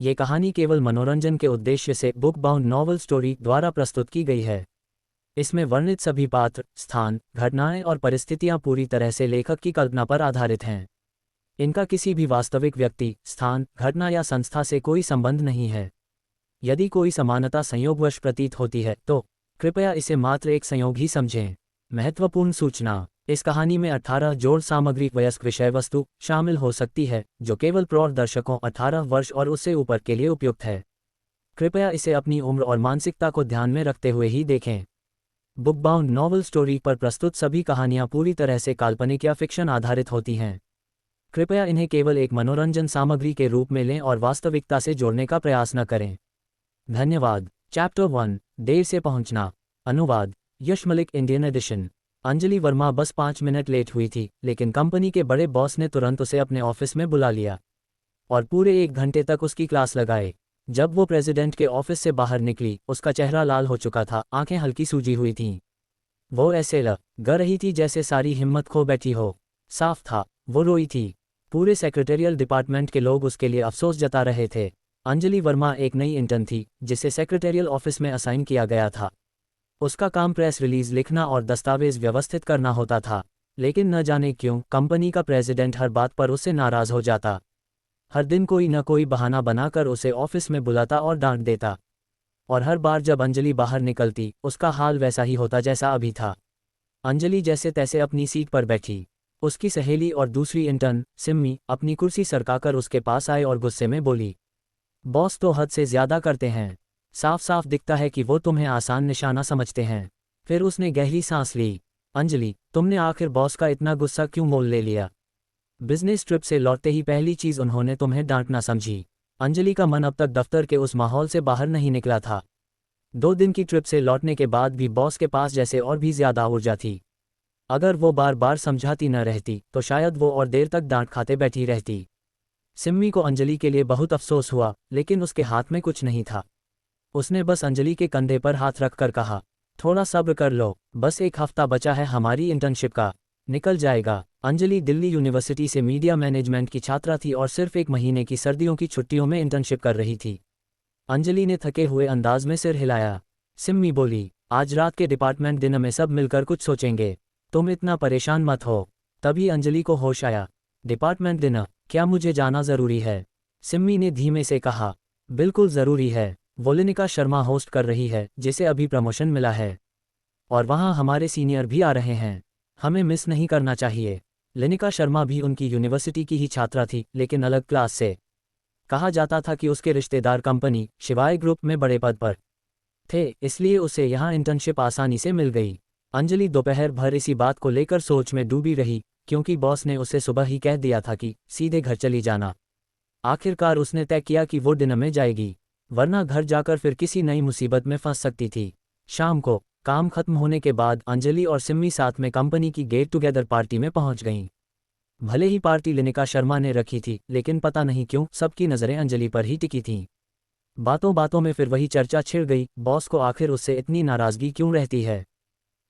ये कहानी केवल मनोरंजन के उद्देश्य से बुक बाउंड नॉवल स्टोरी द्वारा प्रस्तुत की गई है। इसमें वर्णित सभी पात्र, स्थान, घटनाएं और परिस्थितियां पूरी तरह से लेखक की कल्पना पर आधारित हैं। इनका किसी भी वास्तविक व्यक्ति, स्थान, घटना या संस्था से कोई संबंध नहीं है। यदि कोई समानता संयोगवश प्रतीत होती है तो कृपया इसे मात्र एक संयोग ही समझें। महत्वपूर्ण सूचना: इस कहानी में 18 जोड़ सामग्री वयस्क विषय वस्तु शामिल हो सकती है, जो केवल प्रौढ़ दर्शकों 18 वर्ष और उससे ऊपर के लिए उपयुक्त है। कृपया इसे अपनी उम्र और मानसिकता को ध्यान में रखते हुए ही देखें। बुक बाउंड नॉवल स्टोरी पर प्रस्तुत सभी कहानियां पूरी तरह से काल्पनिक या फिक्शन आधारित होती हैं। कृपया इन्हें केवल एक मनोरंजन सामग्री के रूप में लें और वास्तविकता से जोड़ने का प्रयास न करें। धन्यवाद। चैप्टर 1, देर से पहुंचना। अनुवाद: यश मलिक, इंडियन एडिशन। अंजलि वर्मा बस 5 मिनट लेट हुई थी, लेकिन कंपनी के बड़े बॉस ने तुरंत उसे अपने ऑफिस में बुला लिया और पूरे 1 घंटे तक उसकी क्लास लगाए। जब वो प्रेसिडेंट के ऑफिस से बाहर निकली, उसका चेहरा लाल हो चुका था, आंखें हल्की सूजी हुई थीं। वो ऐसे लग रही थी जैसे सारी हिम्मत खो बैठी हो। साफ था, वो रोई थी। पूरे सेक्रेटरियल डिपार्टमेंट के लोग उसके लिए अफसोस जता रहे थे। अंजलि वर्मा एक नई इंटर्न थी, जिसे सेक्रेटरियल ऑफिस में असाइन किया गया था। उसका काम प्रेस रिलीज लिखना और दस्तावेज व्यवस्थित करना होता था, लेकिन न जाने क्यों कंपनी का प्रेसिडेंट हर बात पर उससे नाराज हो जाता। हर दिन कोई न कोई बहाना बनाकर उसे ऑफिस में बुलाता और डांट देता, और हर बार जब अंजलि बाहर निकलती, उसका हाल वैसा ही होता जैसा अभी था। अंजलि जैसे तैसे अपनी सीट पर बैठी। उसकी सहेली और दूसरी इंटर्न, सिम्मी, अपनी कुर्सी सरकाकर उसके पास आए और गुस्से में बोली, बॉस तो हद से ज्यादा करते हैं। साफ साफ दिखता है कि वो तुम्हें आसान निशाना समझते हैं। फिर उसने गहरी सांस ली। अंजलि, तुमने आखिर बॉस का इतना गुस्सा क्यों मोल ले लिया? बिजनेस ट्रिप से लौटते ही पहली चीज उन्होंने तुम्हें डांटना समझी। अंजलि का मन अब तक दफ्तर के उस माहौल से बाहर नहीं निकला था। 2 दिन की ट्रिप से लौटने के बाद भी बॉस के पास जैसे और भी ज्यादा ऊर्जा थी। अगर वो बार बार समझाती न रहती तो शायद वो और देर तक डांट खाते बैठी रहती। सिम्मी को अंजलि के लिए बहुत अफसोस हुआ, लेकिन उसके हाथ में कुछ नहीं था। उसने बस अंजलि के कंधे पर हाथ रखकर कहा, थोड़ा सब्र कर लो, बस 1 हफ्ता बचा है हमारी इंटर्नशिप का, निकल जाएगा। अंजलि दिल्ली यूनिवर्सिटी से मीडिया मैनेजमेंट की छात्रा थी और सिर्फ 1 महीने की सर्दियों की छुट्टियों में इंटर्नशिप कर रही थी। अंजलि ने थके हुए अंदाज में सिर हिलाया। सिम्मी बोली, आज रात के डिपार्टमेंट डिनर में सब मिलकर कुछ सोचेंगे, तुम इतना परेशान मत हो। तभी अंजलि को होश आया। Department dinner? क्या मुझे जाना जरूरी है? सिम्मी ने धीमे से कहा, बिल्कुल जरूरी है। वोलिनिका शर्मा होस्ट कर रही है, जिसे अभी प्रमोशन मिला है, और वहाँ हमारे सीनियर भी आ रहे हैं। हमें मिस नहीं करना चाहिए। लिनिका शर्मा भी उनकी यूनिवर्सिटी की ही छात्रा थी, लेकिन अलग क्लास से। कहा जाता था कि उसके रिश्तेदार कंपनी शिवाय ग्रुप में बड़े पद पर थे, इसलिए उसे यहाँ इंटर्नशिप आसानी से मिल गई। अंजलि दोपहर भर इसी बात को लेकर सोच में डूबी रही, क्योंकि बॉस ने उसे सुबह ही कह दिया था कि सीधे घर चली जाना। आखिरकार उसने तय किया कि वो डिनर में जाएगी, वरना घर जाकर फिर किसी नई मुसीबत में फंस सकती थी। शाम को काम खत्म होने के बाद अंजलि और सिम्मी साथ में कंपनी की गेट टुगेदर पार्टी में पहुंच गईं। भले ही पार्टी लिनिका शर्मा ने रखी थी, लेकिन पता नहीं क्यों सबकी नज़रें अंजलि पर ही टिकी थीं। बातों बातों में फिर वही चर्चा छिड़ गई, बॉस को आखिर उससे इतनी नाराज़गी क्यों रहती है?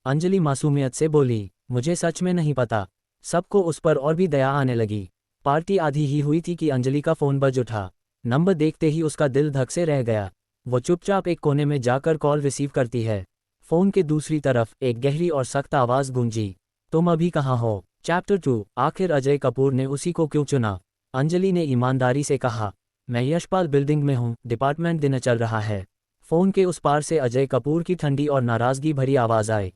अंजलि मासूमियत से बोली, मुझे सच में नहीं पता। सबको उस पर और भी दया आने लगी। पार्टी आधी ही हुई थी कि अंजलि का फ़ोन बज उठा। नंबर देखते ही उसका दिल धक से रह गया। वो चुपचाप एक कोने में जाकर कॉल रिसीव करती है। फ़ोन के दूसरी तरफ एक गहरी और सख्त आवाज़ गूंजी, तुम अभी कहाँ हो? चैप्टर 2, आखिर अजय कपूर ने उसी को क्यों चुना? अंजलि ने ईमानदारी से कहा, मैं यशपाल बिल्डिंग में हूँ, डिपार्टमेंट डिनर चल रहा है। फ़ोन के उस पार से अजय कपूर की ठंडी और नाराज़गी भरी आवाज़ आए,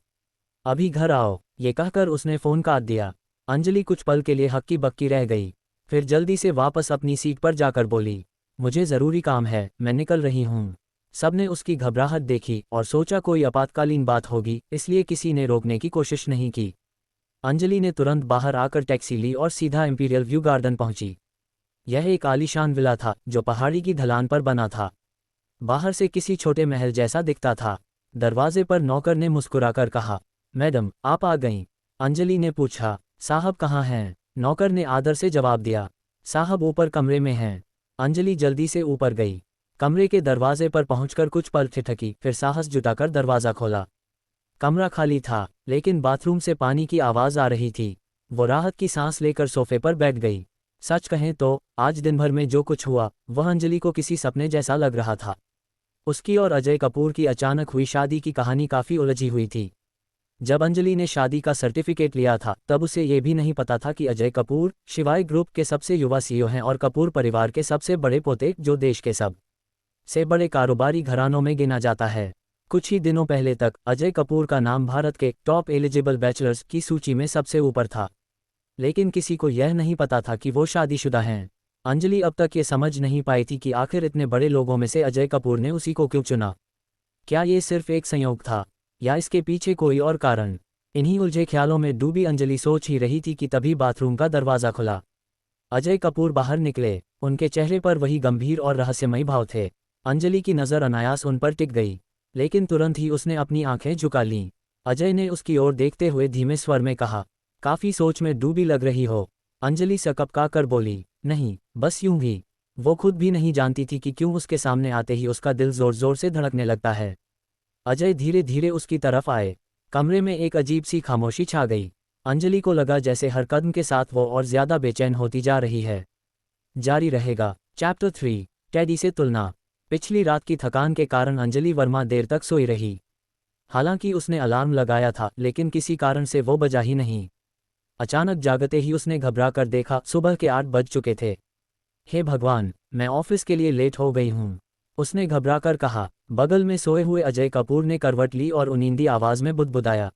अभी घर आओ। ये कहकर उसने फ़ोन काट दिया। अंजलि कुछ पल के लिए हक्की बक्की रह गई, फिर जल्दी से वापस अपनी सीट पर जाकर बोली, मुझे ज़रूरी काम है, मैं निकल रही हूँ। सबने उसकी घबराहट देखी और सोचा कोई आपातकालीन बात होगी, इसलिए किसी ने रोकने की कोशिश नहीं की। अंजलि ने तुरंत बाहर आकर टैक्सी ली और सीधा इंपीरियल व्यू गार्डन पहुंची। यह एक आलीशान विला था जो पहाड़ी की ढलान पर बना था। बाहर से किसी छोटे महल जैसा दिखता था। दरवाजे पर नौकर ने मुस्कुराकर कहा, मैडम आप आ गईं। अंजलि ने पूछा, साहब कहाँ हैं? नौकर ने आदर से जवाब दिया, साहब ऊपर कमरे में हैं। अंजलि जल्दी से ऊपर गई। कमरे के दरवाजे पर पहुंचकर कुछ पल ठिठकी, फिर साहस जुटाकर दरवाज़ा खोला। कमरा खाली था, लेकिन बाथरूम से पानी की आवाज़ आ रही थी। वो राहत की सांस लेकर सोफे पर बैठ गई। सच कहें तो आज दिन भर में जो कुछ हुआ वह अंजलि को किसी सपने जैसा लग रहा था। उसकी और अजय कपूर की अचानक हुई शादी की कहानी काफ़ी उलझी हुई थी। जब अंजलि ने शादी का सर्टिफिकेट लिया था तब उसे ये भी नहीं पता था कि अजय कपूर शिवाय ग्रुप के सबसे युवा सीईओ हैं और कपूर परिवार के सबसे बड़े पोते जो देश के सब से बड़े कारोबारी घरानों में गिना जाता है। कुछ ही दिनों पहले तक अजय कपूर का नाम भारत के टॉप एलिजिबल बैचलर्स की सूची में सबसे ऊपर था, लेकिन किसी को यह नहीं पता था कि वो शादीशुदा हैं। अंजलि अब तक ये समझ नहीं पाई थी कि आखिर इतने बड़े लोगों में से अजय कपूर ने उसी को क्यों चुना। क्या ये सिर्फ एक संयोग था या इसके पीछे कोई और कारण? इन्हीं उलझे ख्यालों में डूबी अंजलि सोच ही रही थी कि तभी बाथरूम का दरवाज़ा खुला। अजय कपूर बाहर निकले। उनके चेहरे पर वही गंभीर और रहस्यमयी भाव थे। अंजलि की नज़र अनायास उन पर टिक गई, लेकिन तुरंत ही उसने अपनी आंखें झुका लीं। अजय ने उसकी ओर देखते हुए धीमे स्वर में कहा, काफ़ी सोच में डूबी लग रही हो। अंजलि सकपका कर बोली, नहीं, बस यूं ही। वो खुद भी नहीं जानती थी कि क्यों उसके सामने आते ही उसका दिल ज़ोर ज़ोर से धड़कने लगता है। अजय धीरे धीरे उसकी तरफ आए। कमरे में एक अजीब सी खामोशी छा गई। अंजलि को लगा जैसे हर कदम के साथ वो और ज़्यादा बेचैन होती जा रही है। जारी रहेगा। चैप्टर 3, टेडी से तुलना। पिछली रात की थकान के कारण अंजलि वर्मा देर तक सोई रही। हालांकि उसने अलार्म लगाया था, लेकिन किसी कारण से वो बजा ही नहीं। अचानक जागते ही उसने घबरा कर देखा, सुबह के 8 बज चुके थे। हे भगवान, मैं ऑफिस के लिए लेट हो गई हूँ, उसने घबरा कर कहा। बगल में सोए हुए अजय कपूर ने करवट ली और उनींदी आवाज़ में बुदबुदाया,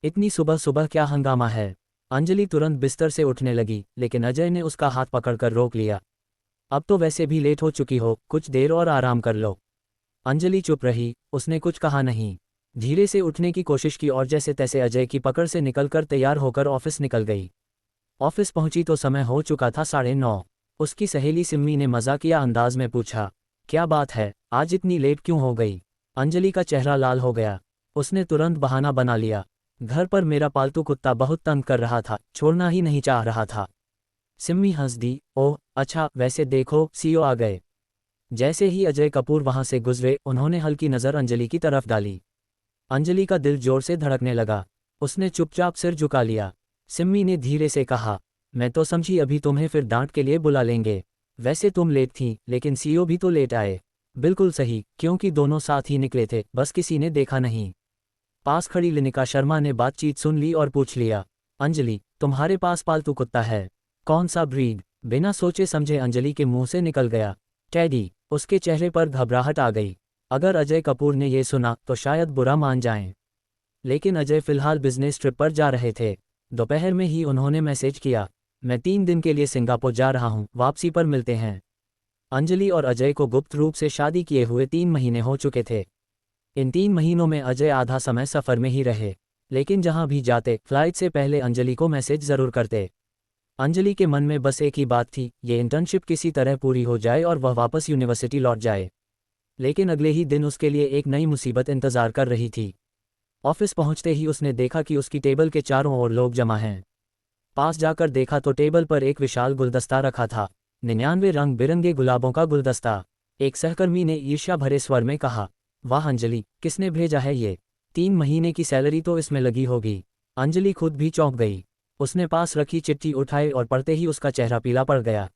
इतनी सुबह सुबह क्या हंगामा है? अंजलि तुरंत बिस्तर से उठने लगी, लेकिन अजय ने उसका हाथ पकड़कर रोक लिया। अब तो वैसे भी लेट हो चुकी हो, कुछ देर और आराम कर लो। अंजलि चुप रही, उसने कुछ कहा नहीं। धीरे से उठने की कोशिश की और जैसे तैसे अजय की पकड़ से निकलकर तैयार होकर ऑफिस निकल गई। ऑफिस पहुंची तो समय हो चुका था 9:30। उसकी सहेली सिम्मी ने मजाकिया अंदाज में पूछा, क्या बात है, आज इतनी लेट क्यों हो गई? अंजलि का चेहरा लाल हो गया। उसने तुरंत बहाना बना लिया, घर पर मेरा पालतू कुत्ता बहुत तंग कर रहा था, छोड़ना ही नहीं चाह रहा था। सिम्मी हंस दी, ओह अच्छा, वैसे देखो सीईओ आ गए। जैसे ही अजय कपूर वहां से गुजरे, उन्होंने हल्की नज़र अंजलि की तरफ डाली। अंजलि का दिल जोर से धड़कने लगा। उसने चुपचाप सिर झुका लिया। सिम्मी ने धीरे से कहा, मैं तो समझी अभी तुम्हें फिर डांट के लिए बुला लेंगे। वैसे तुम लेट थी, लेकिन सीईओ भी तो लेट आए। बिल्कुल सही, क्योंकि दोनों साथ ही निकले थे, बस किसी ने देखा नहीं। पास खड़ी लिनिका शर्मा ने बातचीत सुन ली और पूछ लिया, अंजलि, तुम्हारे पास पालतू कुत्ता है? कौन सा ब्रीड? बिना सोचे समझे अंजलि के मुंह से निकल गया, टेडी। उसके चेहरे पर घबराहट आ गई। अगर अजय कपूर ने यह सुना तो शायद बुरा मान जाएं। लेकिन अजय फिलहाल बिजनेस ट्रिप पर जा रहे थे। दोपहर में ही उन्होंने मैसेज किया, मैं 3 दिन के लिए सिंगापुर जा रहा हूं, वापसी पर मिलते हैं। अंजलि और अजय को गुप्त रूप से शादी किए हुए 3 महीने हो चुके थे। इन 3 महीनों में अजय आधा समय सफ़र में ही रहे, लेकिन जहां भी जाते फ्लाइट से पहले अंजलि को मैसेज ज़रूर करते। अंजलि के मन में बस एक ही बात थी, ये इंटर्नशिप किसी तरह पूरी हो जाए और वह वापस यूनिवर्सिटी लौट जाए। लेकिन अगले ही दिन उसके लिए एक नई मुसीबत इंतज़ार कर रही थी। ऑफिस पहुंचते ही उसने देखा कि उसकी टेबल के चारों ओर लोग जमा हैं। पास जाकर देखा तो टेबल पर एक विशाल गुलदस्ता रखा था, 99 रंग बिरंगे गुलाबों का गुलदस्ता। एक सहकर्मी ने ईर्ष्या भरे स्वर में कहा, वाह अंजलि, किसने भेजा है ये? 3 महीने की सैलरी तो इसमें लगी होगी। अंजलि खुद भी चौंक गई। उसने पास रखी चिट्ठी उठाई और पढ़ते ही उसका चेहरा पीला पड़ गया।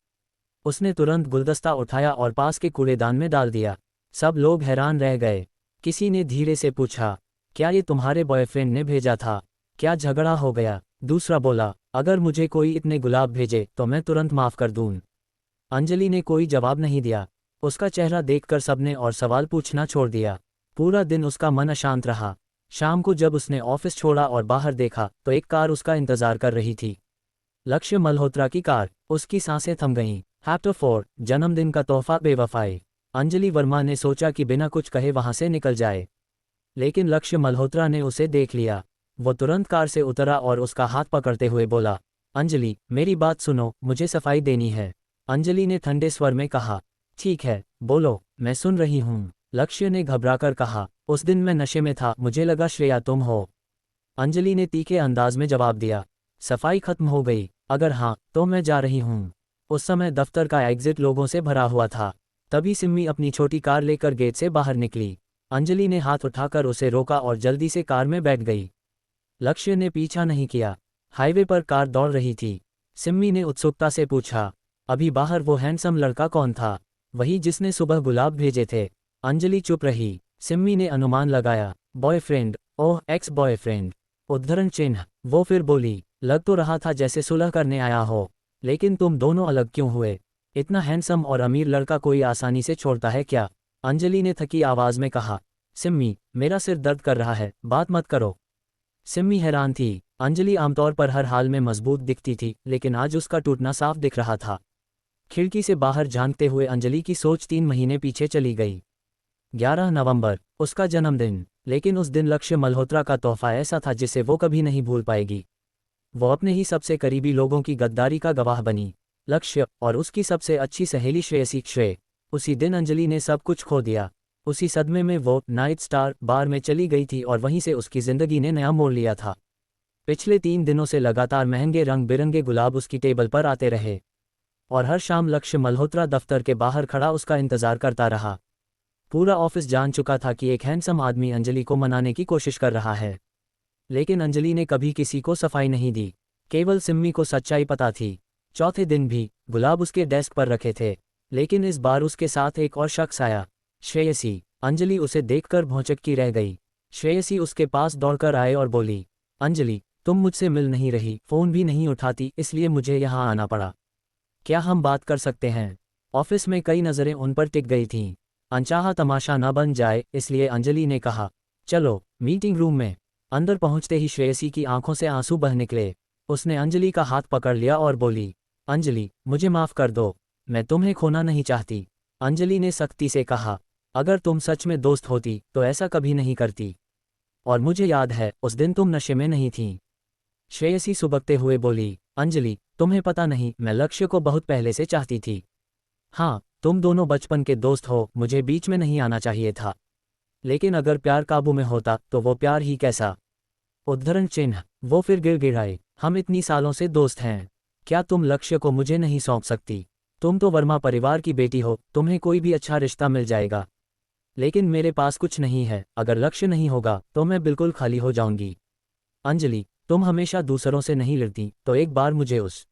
उसने तुरंत गुलदस्ता उठाया और पास के कूड़ेदान में डाल दिया। सब लोग हैरान रह गए। किसी ने धीरे से पूछा, क्या ये तुम्हारे बॉयफ्रेंड ने भेजा था? क्या झगड़ा हो गया? दूसरा बोला, अगर मुझे कोई इतने गुलाब भेजे तो मैं तुरंत माफ़ कर दूँ। अंजलि ने कोई जवाब नहीं दिया। उसका चेहरा देखकर सबने और सवाल पूछना छोड़ दिया। पूरा दिन उसका मन अशांत रहा। शाम को जब उसने ऑफिस छोड़ा और बाहर देखा तो एक कार उसका इंतजार कर रही थी। लक्ष्य मल्होत्रा की कार। उसकी सांसें थम गईं। चैप्टर 4, जन्मदिन का तोहफा बेवफाई। अंजलि वर्मा ने सोचा कि बिना कुछ कहे वहां से निकल जाए, लेकिन लक्ष्य मल्होत्रा ने उसे देख लिया। वो तुरंत कार से उतरा और उसका हाथ पकड़ते हुए बोला, अंजलि, मेरी बात सुनो, मुझे सफाई देनी है। अंजलि ने ठंडे स्वर में कहा, ठीक है, बोलो, मैं सुन रही हूँ। लक्ष्य ने घबराकर कहा, उस दिन मैं नशे में था, मुझे लगा श्रेया तुम हो। अंजलि ने तीखे अंदाज में जवाब दिया, सफाई खत्म हो गई? अगर हाँ तो मैं जा रही हूँ। उस समय दफ्तर का एग्जिट लोगों से भरा हुआ था। तभी सिम्मी अपनी छोटी कार लेकर गेट से बाहर निकली। अंजलि ने हाथ उठाकर उसे रोका और जल्दी से कार में बैठ गई। लक्ष्य ने पीछा नहीं किया। हाईवे पर कार दौड़ रही थी। सिम्मी ने उत्सुकता से पूछा। अभी बाहर वो हैंडसम लड़का कौन था? वही जिसने सुबह गुलाब भेजे थे। अंजलि चुप रही। सिम्मी ने अनुमान लगाया, बॉयफ्रेंड, ओह एक्स बॉयफ्रेंड। उद्धरण चिन्ह। वो फिर बोली, लग तो रहा था जैसे सुलह करने आया हो, लेकिन तुम दोनों अलग क्यों हुए? इतना हैंडसम और अमीर लड़का कोई आसानी से छोड़ता है क्या? अंजलि ने थकी आवाज में कहा। सिम्मी, मेरा सिर दर्द कर रहा है, बात मत करो। सिम्मी हैरान थी। अंजलि आमतौर पर हर हाल में मजबूत दिखती थी, लेकिन आज उसका टूटना साफ दिख रहा था। खिड़की से बाहर झांकते हुए अंजलि की सोच 3 महीने पीछे चली गई। 11 नवंबर, उसका जन्मदिन। लेकिन उस दिन लक्ष्य मल्होत्रा का तोहफा ऐसा था जिसे वो कभी नहीं भूल पाएगी। वो अपने ही सबसे करीबी लोगों की गद्दारी का गवाह बनी, लक्ष्य और उसकी सबसे अच्छी सहेली श्रेय। उसी दिन अंजलि ने सब कुछ खो दिया। उसी सदमे में वो नाइट स्टार बार में चली गई थी और वहीं से उसकी जिंदगी ने नया मोड़ लिया था। पिछले 3 दिनों से लगातार महंगे रंग बिरंगे गुलाब उसकी टेबल पर आते रहे, और हर शाम लक्ष्य मल्होत्रा दफ्तर के बाहर खड़ा उसका इंतजार करता रहा। पूरा ऑफिस जान चुका था कि एक हैंडसम आदमी अंजलि को मनाने की कोशिश कर रहा है, लेकिन अंजलि ने कभी किसी को सफाई नहीं दी। केवल सिम्मी को सच्चाई पता थी। चौथे दिन भी गुलाब उसके डेस्क पर रखे थे, लेकिन इस बार उसके साथ एक और शख्स आया, श्रेयसी। अंजलि उसे देखकर भौचक्की रह गई। श्रेयसी उसके पास दौड़कर आए और बोली, अंजलि, तुम मुझसे मिल नहीं रही, फ़ोन भी नहीं उठाती, इसलिए मुझे यहाँ आना पड़ा। क्या हम बात कर सकते हैं? ऑफिस में कई नज़रें उन पर टिक गई थीं। अनचाहा तमाशा न बन जाए, इसलिए अंजलि ने कहा, चलो मीटिंग रूम में। अंदर पहुंचते ही श्रेयसी की आंखों से आंसू बह निकले। उसने अंजलि का हाथ पकड़ लिया और बोली, अंजलि, मुझे माफ़ कर दो, मैं तुम्हें खोना नहीं चाहती। अंजलि ने सख्ती से कहा, अगर तुम सच में दोस्त होती तो ऐसा कभी नहीं करती, और मुझे याद है उस दिन तुम नशे में नहीं थीं। श्रेयसी सुबकते हुए बोली, अंजलि, तुम्हें पता नहीं, मैं लक्ष्य को बहुत पहले से चाहती थी। हाँ, तुम दोनों बचपन के दोस्त हो, मुझे बीच में नहीं आना चाहिए था, लेकिन अगर प्यार काबू में होता तो वो प्यार ही कैसा। उद्धरण चिन्ह। वो फिर गिड़गिड़ाए, हम इतनी सालों से दोस्त हैं, क्या तुम लक्ष्य को मुझे नहीं सौंप सकती? तुम तो वर्मा परिवार की बेटी हो, तुम्हें कोई भी अच्छा रिश्ता मिल जाएगा, लेकिन मेरे पास कुछ नहीं है। अगर लक्ष्य नहीं होगा तो मैं बिल्कुल खाली हो जाऊंगी। अंजलि, तुम हमेशा दूसरों से नहीं लड़ती, तो एक बार मुझे उस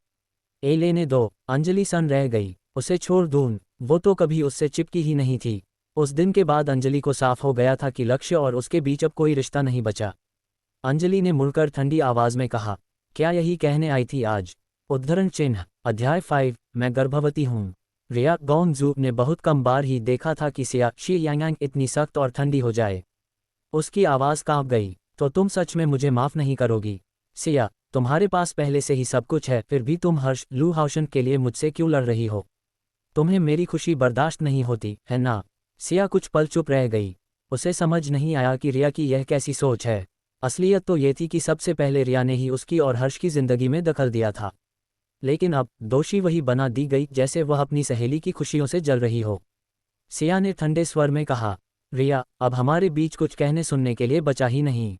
ए लेने दो। अंजलि सन रह गई। उसे छोड़ दूं? वो तो कभी उससे चिपकी ही नहीं थी। उस दिन के बाद अंजलि को साफ हो गया था कि लक्ष्य और उसके बीच अब कोई रिश्ता नहीं बचा। अंजलि ने मुड़कर ठंडी आवाज में कहा, क्या यही कहने आई थी आज? उद्धरण चिन्ह। अध्याय 5, मैं गर्भवती हूँ। रिया गोंगजू ने बहुत कम बार ही देखा था कि सिया शी यांग इतनी सख्त और ठंडी हो जाए। उसकी आवाज़ कांप गई। तो तुम सच में मुझे माफ़ नहीं करोगी? सिया, तुम्हारे पास पहले से ही सब कुछ है, फिर भी तुम हर्ष लू हाउशन के लिए मुझसे क्यों लड़ रही हो? तुम्हें मेरी खुशी बर्दाश्त नहीं होती है ना? सिया कुछ पल चुप रह गई। उसे समझ नहीं आया कि रिया की यह कैसी सोच है। असलियत तो ये थी कि सबसे पहले रिया ने ही उसकी और हर्ष की जिंदगी में दखल दिया था, लेकिन अब दोषी वही बना दी गई जैसे वह अपनी सहेली की खुशियों से जल रही हो। सिया ने ठंडे स्वर में कहा, रिया, अब हमारे बीच कुछ कहने सुनने के लिए बचा ही नहीं।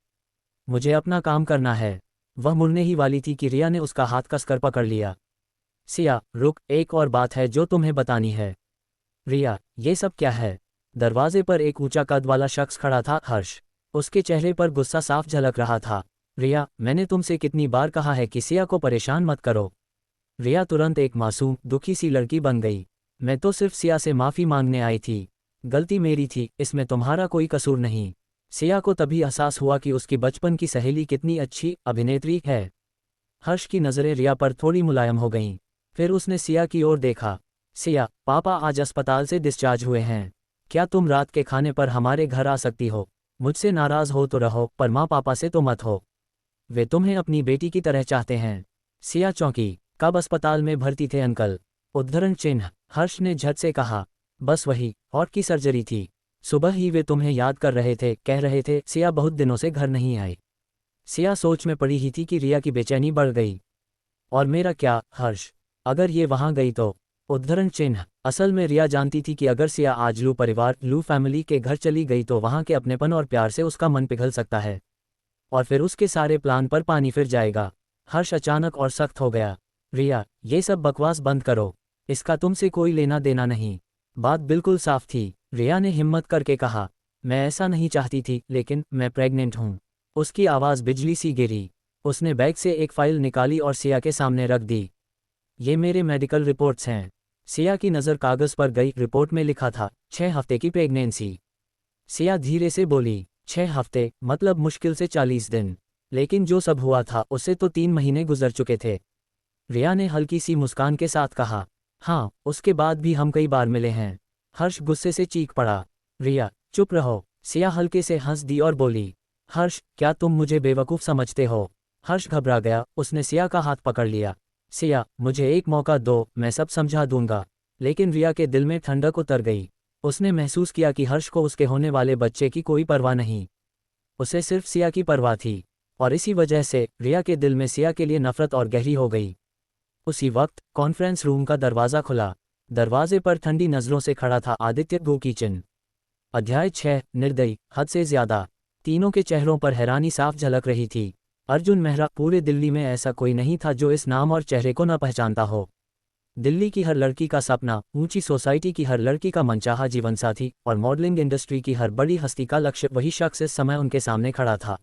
मुझे अपना काम करना है। वह मुड़ने ही वाली थी कि रिया ने उसका हाथ कसकर पकड़ लिया। सिया, रुक, एक और बात है जो तुम्हें बतानी है। रिया, ये सब क्या है? दरवाजे पर एक ऊंचा कद वाला शख्स खड़ा था, हर्ष। उसके चेहरे पर गुस्सा साफ झलक रहा था। रिया, मैंने तुमसे कितनी बार कहा है कि सिया को परेशान मत करो। रिया तुरंत एक मासूम दुखी सी लड़की बन गई। मैं तो सिर्फ सिया से माफ़ी मांगने आई थी। गलती मेरी थी, इसमें तुम्हारा कोई कसूर नहीं। सिया को तभी एहसास हुआ कि उसकी बचपन की सहेली कितनी अच्छी अभिनेत्री है। हर्ष की नज़रें रिया पर थोड़ी मुलायम हो गईं। फिर उसने सिया की ओर देखा। सिया, पापा आज अस्पताल से डिस्चार्ज हुए हैं। क्या तुम रात के खाने पर हमारे घर आ सकती हो? मुझसे नाराज़ हो तो रहो, पर माँ पापा से तो मत हो। वे तुम्हें अपनी बेटी की तरह चाहते हैं। सिया चौंकी। कब अस्पताल में भर्ती थे अंकल? उद्धरण चिन्ह। हर्ष ने झट से कहा, बस वही, और की सर्जरी थी। सुबह ही वे तुम्हें याद कर रहे थे, कह रहे थे सिया बहुत दिनों से घर नहीं आई। सिया सोच में पड़ी ही थी कि रिया की बेचैनी बढ़ गई। और मेरा क्या, हर्ष? अगर ये वहाँ गई तो? उद्धरण चिन्ह। असल में रिया जानती थी कि अगर सिया आज लू परिवार लू फैमिली के घर चली गई तो वहाँ के अपनेपन और प्यार से उसका मन पिघल सकता है, और फिर उसके सारे प्लान पर पानी फिर जाएगा। हर्ष अचानक और सख्त हो गया। रिया, ये सब बकवास बंद करो, इसका तुमसे कोई लेना देना नहीं। बात बिल्कुल साफ थी। रिया ने हिम्मत करके कहा, मैं ऐसा नहीं चाहती थी, लेकिन मैं प्रेग्नेंट हूँ। उसकी आवाज़ बिजली सी गिरी। उसने बैग से एक फाइल निकाली और सिया के सामने रख दी। ये मेरे मेडिकल रिपोर्ट्स हैं। सिया की नज़र कागज़ पर गई। रिपोर्ट में लिखा था 6 हफ्ते की प्रेगनेंसी। सिया धीरे से बोली, 6 हफ्ते मतलब मुश्किल से 40 दिन। लेकिन जो सब हुआ था उससे तो 3 महीने गुजर चुके थे। रिया ने हल्की सी मुस्कान के साथ कहा, हाँ, उसके बाद भी हम कई बार मिले हैं। हर्ष गुस्से से चीख पड़ा। रिया, चुप रहो। सिया हल्के से हंस दी और बोली, हर्ष, क्या तुम मुझे बेवकूफ़ समझते हो? हर्ष घबरा गया। उसने सिया का हाथ पकड़ लिया। सिया, मुझे एक मौका दो, मैं सब समझा दूंगा। लेकिन रिया के दिल में ठंडक उतर गई। उसने महसूस किया कि हर्ष को उसके होने वाले बच्चे की कोई परवाह नहीं। उसे सिर्फ सिया की परवाह थी। और इसी वजह से रिया के दिल में सिया के लिए नफरत और गहरी हो गई। उसी वक्त कॉन्फ्रेंस रूम का दरवाज़ा खुला। दरवाजे पर ठंडी नज़रों से खड़ा था आदित्य गोकीचंद। अध्याय 6, निर्दयी, हद से ज्यादा। तीनों के चेहरों पर हैरानी साफ झलक रही थी। अर्जुन मेहरा, पूरे दिल्ली में ऐसा कोई नहीं था जो इस नाम और चेहरे को न पहचानता हो। दिल्ली की हर लड़की का सपना, ऊंची सोसाइटी की हर लड़की का मनचाहा जीवनसाथी और मॉडलिंग इंडस्ट्री की हर बड़ी हस्ती का लक्ष्य वही शख्स इस समय उनके सामने खड़ा था।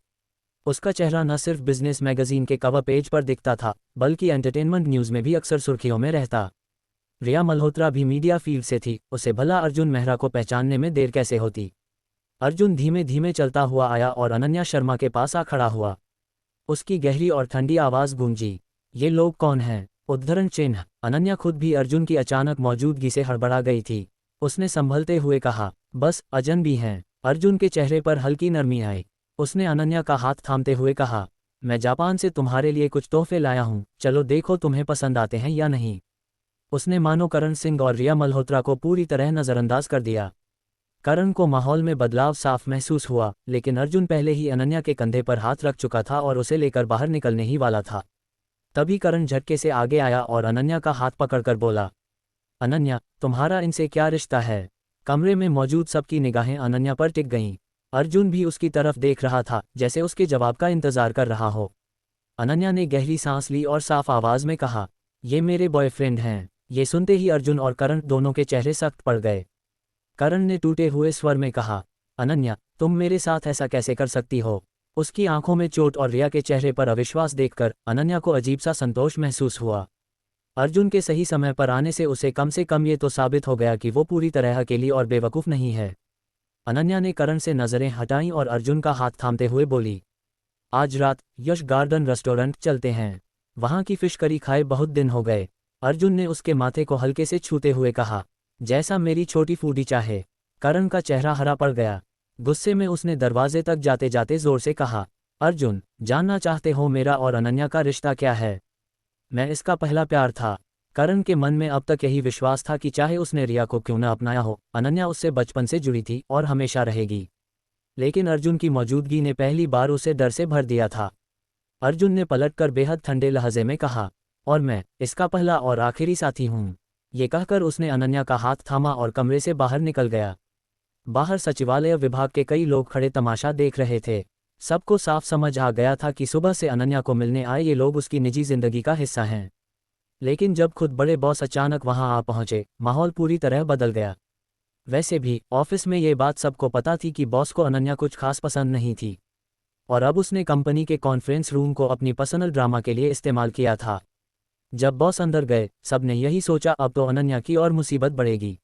उसका चेहरा न सिर्फ बिजनेस मैगजीन के कवर पेज पर दिखता था, बल्कि एंटरटेनमेंट न्यूज़ में भी अक्सर सुर्खियों में रहता। रिया मल्होत्रा भी मीडिया फील्ड से थी। उसे भला अर्जुन मेहरा को पहचानने में देर कैसे होती। अर्जुन धीमे धीमे चलता हुआ आया और अनन्या शर्मा के पास आ खड़ा हुआ। उसकी गहरी और ठंडी आवाज़ गूंजी, ये लोग कौन हैं? उद्धरण चिन्ह। अनन्या खुद भी अर्जुन की अचानक मौजूदगी से हड़बड़ा गई थी। उसने संभलते हुए कहा, बस अजनबी हैं। अर्जुन के चेहरे पर हल्की नरमी आई। उसने अनन्या का हाथ थामते हुए कहा, मैं जापान से तुम्हारे लिए कुछ तोहफे लाया हूँ, चलो देखो तुम्हें पसंद आते हैं या नहीं। उसने मानो करण सिंह और रिया मल्होत्रा को पूरी तरह नज़रअंदाज कर दिया। करण को माहौल में बदलाव साफ महसूस हुआ, लेकिन अर्जुन पहले ही अनन्या के कंधे पर हाथ रख चुका था और उसे लेकर बाहर निकलने ही वाला था। तभी करण झटके से आगे आया और अनन्या का हाथ पकड़कर बोला, अनन्या, तुम्हारा इनसे क्या रिश्ता है? कमरे में मौजूद सबकी निगाहें अनन्या पर टिक गईं। अर्जुन भी उसकी तरफ देख रहा था, जैसे उसके जवाब का इंतजार कर रहा हो। अनन्या ने गहरी सांस ली और साफ आवाज में कहा, ये मेरे बॉयफ्रेंड हैं। ये सुनते ही अर्जुन और करण दोनों के चेहरे सख्त पड़ गए। करण ने टूटे हुए स्वर में कहा, अनन्या, तुम मेरे साथ ऐसा कैसे कर सकती हो? उसकी आंखों में चोट और रिया के चेहरे पर अविश्वास देखकर अनन्या को अजीब सा संतोष महसूस हुआ। अर्जुन के सही समय पर आने से कम ये तो साबित हो गया कि वो पूरी तरह अकेली और बेवकूफ़ नहीं है। अनन्या ने करण से नज़रें हटाईं और अर्जुन का हाथ थामते हुए बोली, आज रात यश गार्डन रेस्टोरेंट चलते हैं। वहाँ की फिश करी खाए बहुत दिन हो गए। अर्जुन ने उसके माथे को हल्के से छूते हुए कहा, जैसा मेरी छोटी फूडी चाहे। करण का चेहरा हरा पड़ गया। गुस्से में उसने दरवाजे तक जाते जाते जोर से कहा, अर्जुन, जानना चाहते हो मेरा और अनन्या का रिश्ता क्या है? मैं इसका पहला प्यार था। करण के मन में अब तक यही विश्वास था कि चाहे उसने रिया को क्यों न अपनाया हो, अनन्या उससे बचपन से जुड़ी थी और हमेशा रहेगी। लेकिन अर्जुन की मौजूदगी ने पहली बार उसे डर से भर दिया था। अर्जुन ने पलटकर बेहद ठंडे लहजे में कहा, और मैं इसका पहला और आखिरी साथी हूँ। ये कहकर उसने अनन्या का हाथ थामा और कमरे से बाहर निकल गया। बाहर सचिवालय विभाग के कई लोग खड़े तमाशा देख रहे थे। सबको साफ समझ आ गया था कि सुबह से अनन्या को मिलने आए ये लोग उसकी निजी जिंदगी का हिस्सा हैं। लेकिन जब खुद बड़े बॉस अचानक वहां आ पहुंचे, माहौल पूरी तरह बदल गया। वैसे भी ऑफिस में ये बात सबको पता थी कि बॉस को अनन्या कुछ खास पसंद नहीं थी, और अब उसने कंपनी के कॉन्फ्रेंस रूम को अपनी पर्सनल ड्रामा के लिए इस्तेमाल किया था। जब बॉस अंदर गए, सबने यही सोचा अब तो अनन्या की और मुसीबत बढ़ेगी।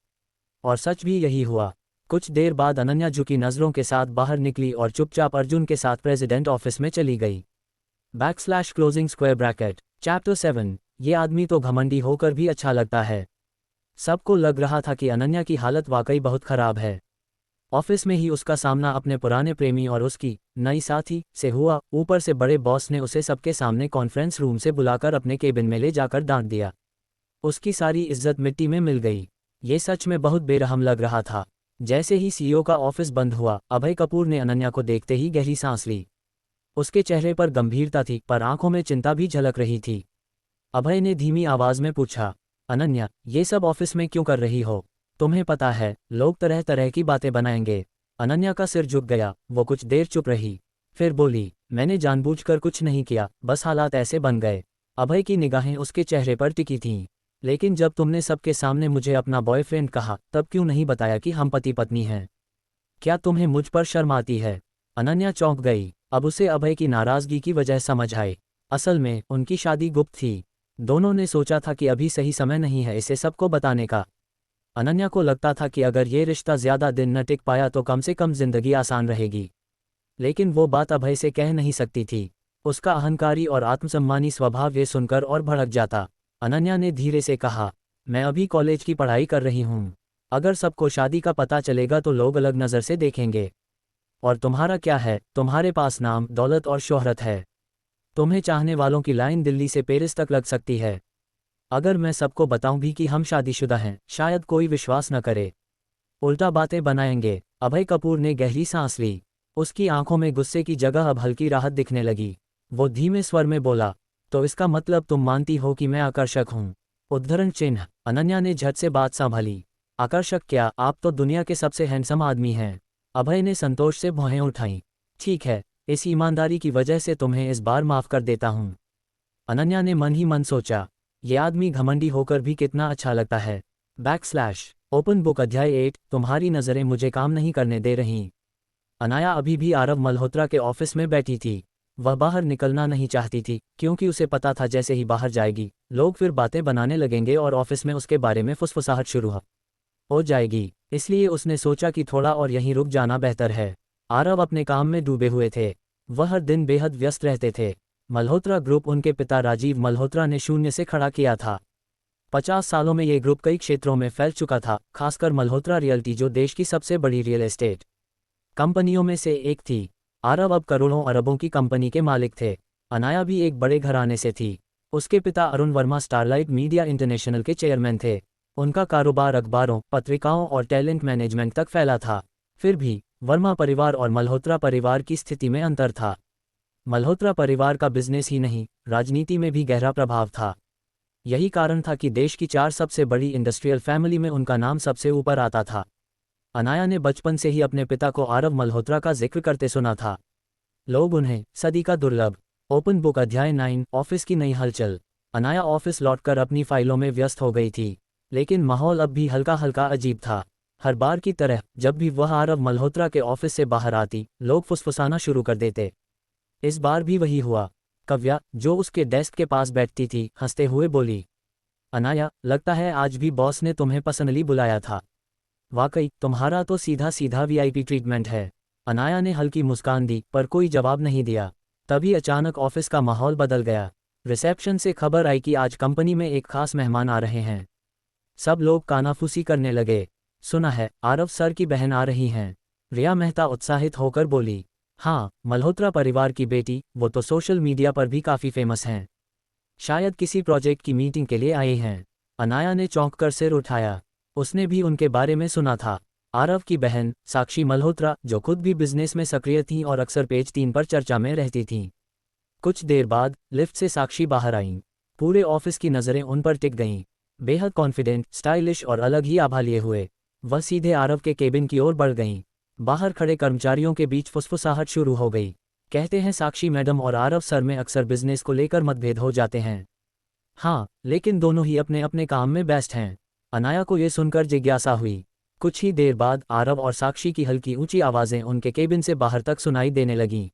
और सच भी यही हुआ। कुछ देर बाद अनन्या झुकी नज़रों के साथ बाहर निकली और चुपचाप अर्जुन के साथ प्रेसिडेंट ऑफिस में चली गई। \Closing square bracket chapter 7। ये आदमी तो घमंडी होकर भी अच्छा लगता है। सबको लग रहा था कि अनन्या की हालत वाकई बहुत खराब है। ऑफिस में ही उसका सामना अपने पुराने प्रेमी और उसकी नई साथी से हुआ। ऊपर से बड़े बॉस ने उसे सबके सामने कॉन्फ्रेंस रूम से बुलाकर अपने केबिन में ले जाकर डांट दिया। उसकी सारी इज्जत मिट्टी में मिल गई। ये सच में बहुत बेरहम लग रहा था। जैसे ही सीईओ का ऑफिस बंद हुआ, अभय कपूर ने अनन्या को देखते ही गहरी सांस ली। उसके चेहरे पर गंभीरता थी, पर आंखों में चिंता भी झलक रही थी। अभय ने धीमी आवाज में पूछा, अनन्या, ये सब ऑफिस में क्यों कर रही हो? तुम्हें पता है लोग तरह तरह की बातें बनाएंगे। अनन्या का सिर झुक गया। वो कुछ देर चुप रही, फिर बोली, मैंने जानबूझकर कुछ नहीं किया, बस हालात ऐसे बन गए। अभय की निगाहें उसके चेहरे पर टिकी थीं। लेकिन जब तुमने सबके सामने मुझे अपना बॉयफ्रेंड कहा, तब क्यों नहीं बताया कि हम पति पत्नी हैं? क्या तुम्हें मुझ पर शर्म आती है? अनन्या चौंक गई। अब उसे अभय की नाराजगी की वजह समझ आई। असल में उनकी शादी गुप्त थी। दोनों ने सोचा था कि अभी सही समय नहीं है इसे सबको बताने का। अनन्या को लगता था कि अगर ये रिश्ता ज़्यादा दिन न टिक पाया तो कम से कम जिंदगी आसान रहेगी, लेकिन वो बात अभय से कह नहीं सकती थी। उसका अहंकारी और आत्मसम्मानी स्वभाव ये सुनकर और भड़क जाता। अनन्या ने धीरे से कहा, मैं अभी कॉलेज की पढ़ाई कर रही हूँ। अगर सबको शादी का पता चलेगा तो लोग अलग नज़र से देखेंगे। और तुम्हारा क्या है, तुम्हारे पास नाम, दौलत और शोहरत है। तुम्हें चाहने वालों की लाइन दिल्ली से पेरिस तक लग सकती है। अगर मैं सबको बताऊं भी कि हम शादीशुदा हैं, शायद कोई विश्वास न करे, उल्टा बातें बनाएंगे। अभय कपूर ने गहरी सांस ली। उसकी आंखों में गुस्से की जगह अब हल्की राहत दिखने लगी। वो धीमे स्वर में बोला, तो इसका मतलब तुम मानती हो कि मैं आकर्षक हूँ? उद्धरण चिन्ह। अनन्या ने झट से बात संभाली। आकर्षक क्या, आप तो दुनिया के सबसे हैंडसम आदमी हैं। अभय ने संतोष से भौहें उठाईं। ठीक है, इस ईमानदारी की वजह से तुम्हें इस बार माफ कर देता हूँ। अनन्या ने मन ही मन सोचा, ये आदमी घमंडी होकर भी कितना अच्छा लगता है। ओपन बुक अध्याय 8, तुम्हारी नज़रें मुझे काम नहीं करने दे रहीं। अनाया अभी भी आरव मल्होत्रा के ऑफिस में बैठी थी। वह बाहर निकलना नहीं चाहती थी, क्योंकि उसे पता था जैसे ही बाहर जाएगी लोग फिर बातें बनाने लगेंगे और ऑफिस में उसके बारे में फुसफुसाहट शुरू हो जाएगी। इसलिए उसने सोचा कि थोड़ा और यहीं रुक जाना बेहतर है। आरव अपने काम में डूबे हुए थे। वह हर दिन बेहद व्यस्त रहते थे। मल्होत्रा ग्रुप उनके पिता राजीव मल्होत्रा ने शून्य से खड़ा किया था। 50 सालों में ये ग्रुप कई क्षेत्रों में फैल चुका था, खासकर मल्होत्रा रियल्टी जो देश की सबसे बड़ी रियल एस्टेट कंपनियों में से एक थी। आरव अब करोड़ों अरबों की कंपनी के मालिक थे। अनाया भी एक बड़े घराने से थी। उसके पिता Arun Verma starlight media international के चेयरमैन थे। उनका कारोबार अखबारों, पत्रिकाओं और टैलेंट मैनेजमेंट तक फैला था। फिर भी वर्मा परिवार और मल्होत्रा परिवार की स्थिति में अंतर था। मल्होत्रा परिवार का बिजनेस ही नहीं, राजनीति में भी गहरा प्रभाव था। यही कारण था कि देश की 4 सबसे बड़ी इंडस्ट्रियल फैमिली में उनका नाम सबसे ऊपर आता था। अनाया ने बचपन से ही अपने पिता को आरव मल्होत्रा का जिक्र करते सुना था। लोग उन्हें सदी का दुर्लभ। ओपन बुक अध्याय 9, ऑफिस की नई हलचल। अनाया ऑफिस लौटकर अपनी फाइलों में व्यस्त हो गई थी, लेकिन माहौल अब भी हल्का हल्का अजीब था। हर बार की तरह जब भी वह आरव मल्होत्रा के ऑफिस से बाहर आती, लोग फुसफुसाना शुरू कर देते। इस बार भी वही हुआ। कव्या, जो उसके डेस्क के पास बैठती थी, हंसते हुए बोली, अनाया, लगता है आज भी बॉस ने तुम्हें पर्सनली बुलाया था। वाकई, तुम्हारा तो सीधा सीधा वीआईपी ट्रीटमेंट है। अनाया ने हल्की मुस्कान दी, पर कोई जवाब नहीं दिया। तभी अचानक ऑफिस का माहौल बदल गया। रिसेप्शन से खबर आई कि आज कंपनी में एक खास मेहमान आ रहे हैं। सब लोग कानाफूसी करने लगे। सुना है, आरव सर की बहन आ रही हैं। रिया मेहता उत्साहित होकर बोली, हाँ, मल्होत्रा परिवार की बेटी, वो तो सोशल मीडिया पर भी काफ़ी फेमस हैं। शायद किसी प्रोजेक्ट की मीटिंग के लिए आए हैं। अनाया ने चौंककर सिर उठाया। उसने भी उनके बारे में सुना था। आरव की बहन साक्षी मल्होत्रा, जो खुद भी बिजनेस में सक्रिय थीं और अक्सर पेज 3 पर चर्चा में रहती थीं। कुछ देर बाद लिफ्ट से साक्षी बाहर आईं। पूरे ऑफिस की नज़रें उन पर टिक गईं। बेहद कॉन्फिडेंट, स्टाइलिश और अलग ही आभा लिए हुए वह सीधे आरव के केबिन की ओर बढ़ गईं। बाहर खड़े कर्मचारियों के बीच फुसफुसाहट शुरू हो गई। कहते हैं साक्षी मैडम और आरव सर में अक्सर बिजनेस को लेकर मतभेद हो जाते हैं। हाँ, लेकिन दोनों ही अपने अपने काम में बेस्ट हैं। अनाया को ये सुनकर जिज्ञासा हुई। कुछ ही देर बाद आरव और साक्षी की हल्की ऊंची आवाज़ें उनके केबिन से बाहर तक सुनाई देने लगीं।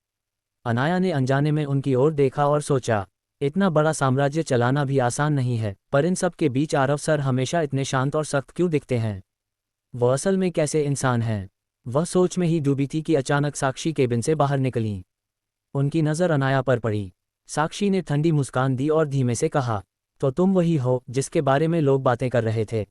अनाया ने अनजाने में उनकी ओर देखा और सोचा, इतना बड़ा साम्राज्य चलाना भी आसान नहीं है, पर इन सब के बीच आरव सर हमेशा इतने शांत और सख्त क्यों दिखते हैं? वो असल में कैसे इंसान हैं? वह सोच में ही डूबी थी कि अचानक साक्षी केबिन से बाहर निकलीं। उनकी नज़र अनाया पर पड़ी। साक्षी ने ठंडी मुस्कान दी और धीमे से कहा, तो तुम वही हो जिसके बारे में लोग बातें कर रहे थे।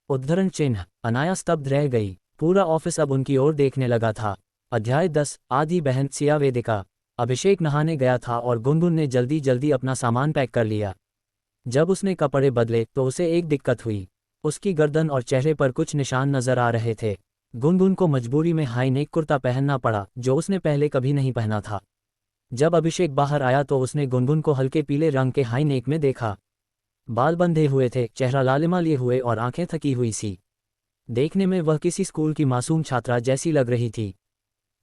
उद्धरण चिन्ह। अनाया स्तब्ध रह गई। पूरा ऑफिस अब उनकी ओर देखने लगा था। अध्याय 10, आधी बहन सिया वेदिका। अभिषेक नहाने गया था और गुनगुन ने जल्दी जल्दी अपना सामान पैक कर लिया। जब उसने कपड़े बदले तो उसे एक दिक्कत हुई। उसकी गर्दन और चेहरे पर कुछ निशान नजर आ रहे थे। गुनगुन को मजबूरी में हाई नेक कुर्ता पहनना पड़ा, जो उसने पहले कभी नहीं पहना था। जब अभिषेक बाहर आया तो उसने गुनगुन को हल्के पीले रंग के हाई नेक में देखा। बाल बंधे हुए थे, चेहरा लालिमा लिए हुए और आंखें थकी हुई सी। देखने में वह किसी स्कूल की मासूम छात्रा जैसी लग रही थी।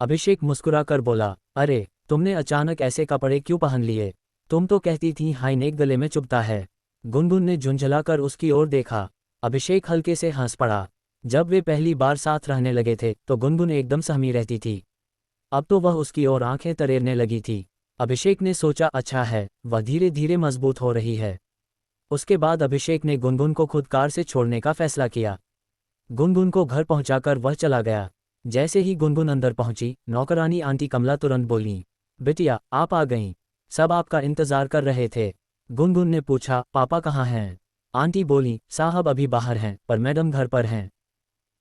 अभिषेक मुस्कुराकर बोला, अरे, तुमने अचानक ऐसे कपड़े क्यों पहन लिए? तुम तो कहती थी हाई नेक गले में चुभता है। गुनगुन ने झुंझलाकर उसकी ओर देखा। अभिषेक हल्के से हंस पड़ा। जब वे पहली बार साथ रहने लगे थे तो गुनगुन एकदम सहमी रहती थी। अब तो वह उसकी ओर आंखें तरेरने लगी थी। अभिषेक ने सोचा, अच्छा है, वह धीरे धीरे मजबूत हो रही है। उसके बाद अभिषेक ने गुनगुन को खुद कार से छोड़ने का फैसला किया। गुनगुन को घर पहुंचाकर वह चला गया। जैसे ही गुनगुन अंदर पहुंची, नौकरानी आंटी कमला तुरंत बोलीं, बिटिया आप आ गईं, सब आपका इंतजार कर रहे थे। गुनगुन ने पूछा, पापा कहाँ हैं? आंटी बोली, साहब अभी बाहर हैं, पर मैडम घर पर हैं।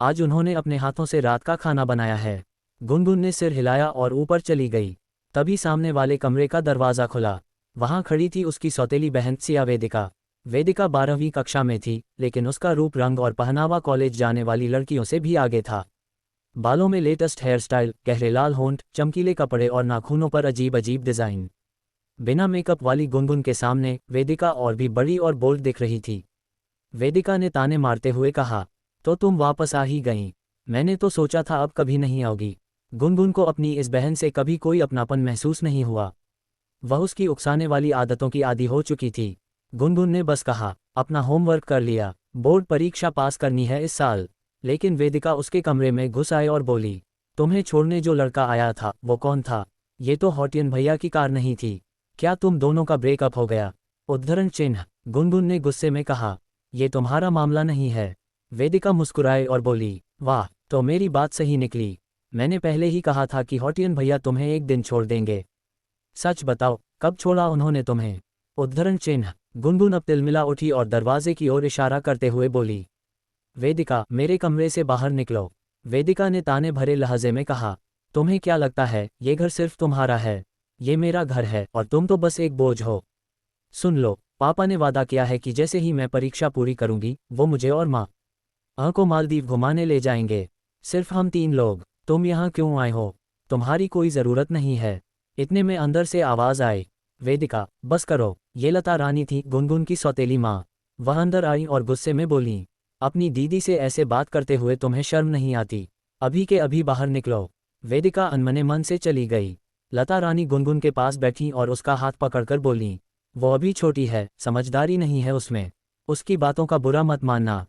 आज उन्होंने अपने हाथों से रात का खाना बनाया है। गुनगुन ने सिर हिलाया और ऊपर चली गई। तभी सामने वाले कमरे का दरवाज़ा खुला। वहां खड़ी थी उसकी सौतेली बहन सिया वेदिका। वेदिका 12वीं कक्षा में थी, लेकिन उसका रूप रंग और पहनावा कॉलेज जाने वाली लड़कियों से भी आगे था। बालों में लेटेस्ट हेयर स्टाइल, गहरे लाल होंठ, चमकीले कपड़े और नाखूनों पर अजीब अजीब डिज़ाइन। बिना मेकअप वाली गुनगुन के सामने वेदिका और भी बड़ी और बोल्ड दिख रही थी। वेदिका ने ताने मारते हुए कहा, तो तुम वापस आ ही गईं। मैंने तो सोचा था अब कभी नहीं आओगी। गुनगुन को अपनी इस बहन से कभी कोई अपनापन महसूस नहीं हुआ। वह उसकी उकसाने वाली आदतों की आदी हो चुकी थी। गुनगुन ने बस कहा, अपना होमवर्क कर लिया, बोर्ड परीक्षा पास करनी है इस साल। लेकिन वेदिका उसके कमरे में घुस आए और बोली, तुम्हें छोड़ने जो लड़का आया था वो कौन था? ये तो हॉटियन भैया की कार नहीं थी। क्या तुम दोनों का ब्रेकअप हो गया? उद्धरण चिन्ह। गुनगुन ने गुस्से में कहा, ये तुम्हारा मामला नहीं है। वेदिका मुस्कुराए और बोली, वाह, तो मेरी बात सही निकली। मैंने पहले ही कहा था कि हॉटियन भैया तुम्हें एक दिन छोड़ देंगे। सच बताओ, कब छोड़ा उन्होंने तुम्हें? उद्धरण चिन्ह। गुनगुन अब तिलमिला उठी और दरवाजे की ओर इशारा करते हुए बोली, वेदिका मेरे कमरे से बाहर निकलो। वेदिका ने ताने भरे लहजे में कहा, तुम्हें क्या लगता है ये घर सिर्फ तुम्हारा है? ये मेरा घर है और तुम तो बस एक बोझ हो। सुन लो, पापा ने वादा किया है कि जैसे ही मैं परीक्षा पूरी करूंगी वो मुझे और माँ को मालदीव घुमाने ले जाएंगे। सिर्फ हम 3 लोग। तुम यहाँ क्यों आए हो? तुम्हारी कोई ज़रूरत नहीं है। इतने में अंदर से आवाज़ आई, वेदिका बस करो। ये लता रानी थी, गुनगुन की सौतेली माँ। वह अंदर आई और गुस्से में बोली, अपनी दीदी से ऐसे बात करते हुए तुम्हें शर्म नहीं आती? अभी के अभी बाहर निकलो। वेदिका अनमने मन से चली गई। लता रानी गुनगुन के पास बैठी और उसका हाथ पकड़कर बोलीं, वो अभी छोटी है, समझदारी नहीं है उसमें। उसकी बातों का बुरा मत मानना।